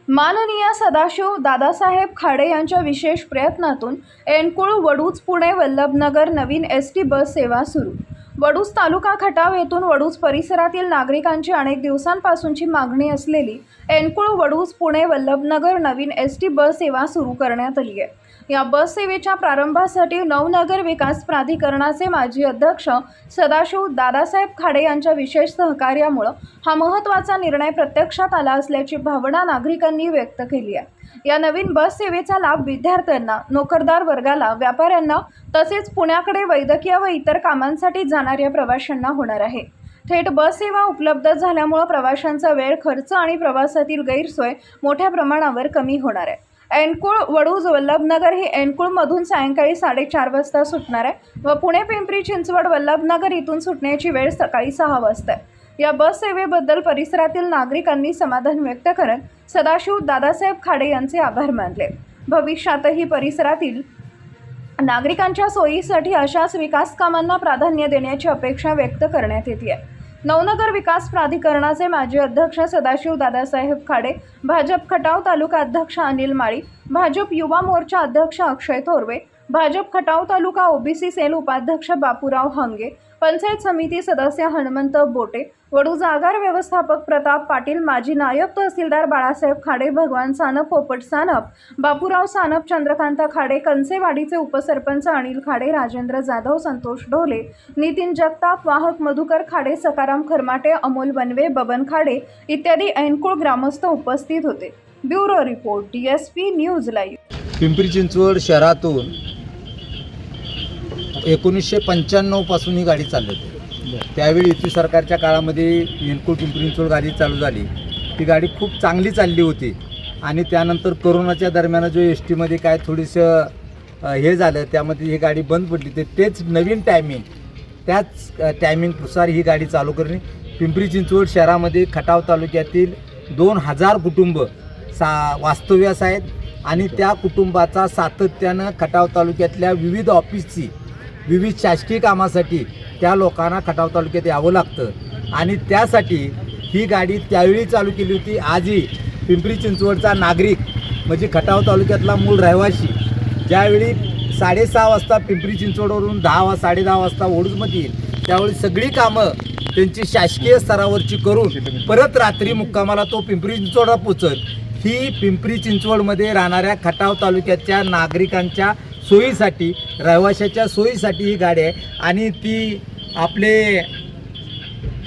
माननीय सदाशिव दादासाहेब खाडे यांच्या विशेष प्रयत्नातून एनकुळ वडूज पुणे वल्लभनगर नवीन एसटी बस सेवा सुरू। वडूज तालुका खटाव येथून वडूज परिसरातील नागरिकांची अनेक दिवसांपासूनची मागणी असलेली एनकुळ वडूज पुणे वल्लभनगर नवीन एसटी बस सेवा सुरू करण्यात आली आहे। या बस सेवेच्या प्रारंभासाठी नवनगर विकास प्राधिकरणाचे माजी अध्यक्ष सदाशिव दादासाहेब खाडे यांच्या विशेष सहकार्यामुळे हा महत्त्वाचा निर्णय प्रत्यक्षात आला असल्याची भावना नागरिकांनी व्यक्त केली आहे। या नवीन बस सेवेचा लाभ विद्यार्थ्यांना, नोकरदार वर्गाला, व्यापाऱ्यांना तसेच पुण्याकडे वैद्यकीय व इतर कामांसाठी जाणाऱ्या प्रवाशांना होणार आहे। थेट बस सेवा उपलब्ध झाल्यामुळे प्रवाशांचा वेळ, खर्च आणि प्रवासातील गैरसोय मोठ्या प्रमाणावर कमी होणार आहे। एनकुळ वडूज वल्लभनगर ही एनकुळमधून सायंकाळी 4:30 वाजता सुटणार आहे व पुणे पिंपरी चिंचवड वल्लभनगर इथून सुटण्याची वेळ सकाळी 6 वाजता आहे। या बस सेवेबद्दल परिसरातील नागरिकांनी समाधान व्यक्त करत सदाशिव दादासाहेब खाडे यांचे आभार मानले। भविष्यातही परिसरातील नागरिकांच्या सोयीसाठी अशाच विकास कामांना प्राधान्य देण्याची अपेक्षा व्यक्त करण्यात येते आहे। नवनगर विकास प्राधिकरणाचे माजी अध्यक्ष सदाशिव दादासाहेब खाडे, भाजप खटाव तालुका अध्यक्ष अनिल माळी, भाजप युवा मोर्चा अध्यक्ष अक्षय थोरवे, भाजप खटाव तालुका ओबीसी सेल उपाध्यक्ष बापूराव हंगे, पंचायत समिती सदस्य हनुमंत बोटे, वडूज आगार व्यवस्थापक प्रताप पाटील, माजी नायब तहसीलदार बाळासाहेब खाडे, भगवान सानप, पोपट सानप, बापूराव सानप, चंद्रकांत खाडे, कंसेवाडीचे उपसरपंच अनिल खाडे, राजेंद्र जाधव, संतोष ढोले, नितीन जगताप, वाहक मधुकर खाडे, सकाराम खरमाटे, अमोल बनवे, बबन खाडे इत्यादी एनकुळ ग्रामस्थ उपस्थित होते। Bureau report, DSP news live. Pimpri Chinchwad शहरातून 1995 पासून ही गाडी चालते। त्यावेळी युती सरकारच्या काळामध्ये एनकुळ पिंपरी चिंचवड गाडी चालू झाली। ती गाडी खूप चांगली चालली होती आणि त्यानंतर कोरोनाच्या दरम्यान जो एस टीमध्ये काय थोडंसं हे झालं, त्यामध्ये ही गाडी बंद पडली। तेच नवीन टायमिंग, त्याच टायमिंगनुसार ही गाडी चालू करणे। पिंपरी चिंचवड शहरामध्ये खटाव तालुक्यातील 2000 कुटुंब वास्तव्यास आहेत आणि त्या कुटुंबाचा सातत्यानं खटाव तालुक्यातल्या विविध ऑफिसची, विविध शासकीय कामासाठी त्या लोकांना खटाव तालुक्यात यावं लागतं आणि त्यासाठी ही गाडी त्यावेळी चालू केली होती। आजही पिंपरी चिंचवडचा नागरिक म्हणजे खटाव तालुक्यातला मूळ रहिवासी ज्यावेळी 6:30 वाजता पिंपरी चिंचवडवरून 10-10:30 वाजता वडूजमध्ये येईल, त्यावेळी सगळी कामं त्यांची शासकीय स्तरावरची करून परत रात्री मुक्कामाला तो पिंपरी चिंचवडला पोचल। ही पिंपरी चिंचवडमध्ये राहणाऱ्या खटाव तालुक्याच्या नागरिकांच्या सोयीसाठी, रहिवाशाच्या सोयीसाठी ही गाडी आहे आणि ती आपले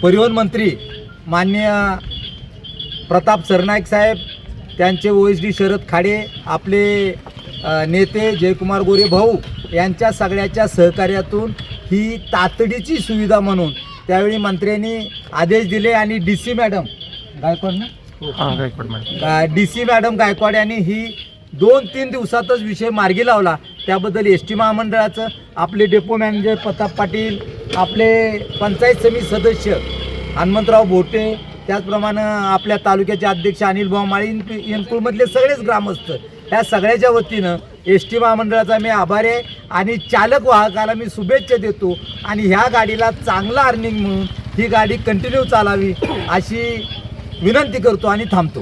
परिवहन मंत्री माननीय प्रताप सरनाईक साहेब, त्यांचे OSD शरद खाडे, आपले नेते जयकुमार गोरे भाऊ यांच्या सगळ्याच्या सहकार्यातून ही तातडीची सुविधा म्हणून त्यावेळी मंत्र्यांनी आदेश दिले आणि DC madam Gaikwad DC madam Gaikwad यांनी ही 2-3 दिवसातच विषय मार्गी लावला। त्याबद्दल ST महामंडळाचं, आपले डेपो मॅनेजर प्रताप पाटील, आपले पंचायत समिती सदस्य हनुमंतराव बोटे, त्याचप्रमाणे आपल्या तालुक्याचे अध्यक्ष अनिल भाऊ माळी, एनकुळमधले सगळेच ग्रामस्थ, ह्या सगळ्याच्या वतीनं ST महामंडळाचा मी आभारी आहे आणि चालक वाहकाला मी शुभेच्छा देतो आणि ह्या गाडीला चांगलं अर्निंग म्हणून ही गाडी कंटिन्यू चालावी अशी विनंती करतो आणि थांबतो।